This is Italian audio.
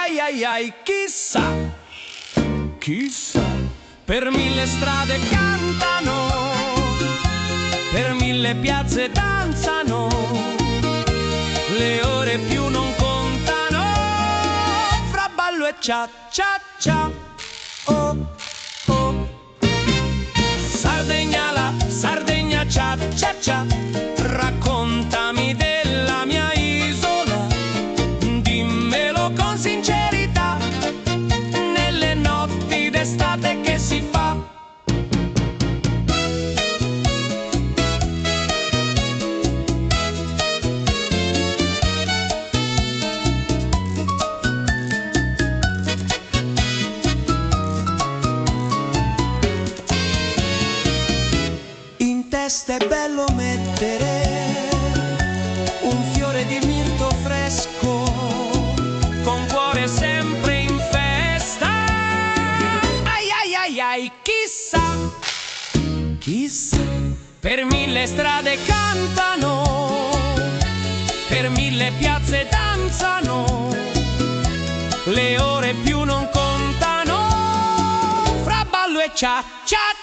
ai ai ai, chissà, chissà, per 1000 strade cantano, per 1000 piazze danzano, le ore più non contano, fra ballo e cia cia cia, oh oh. Sardegna la Sardegna cia cia cia, raccontami della mia isola, dimmelo con sincerità, nelle notti d'estate che si fa. In testa è bello mettere un fiore di mirto fresco, con cuore sempre in festa. Ai ai ai ai, chissà, chissà, per 1000 strade cantano, per 1000 piazze danzano, le ore più non contano, fra ballo e cia cia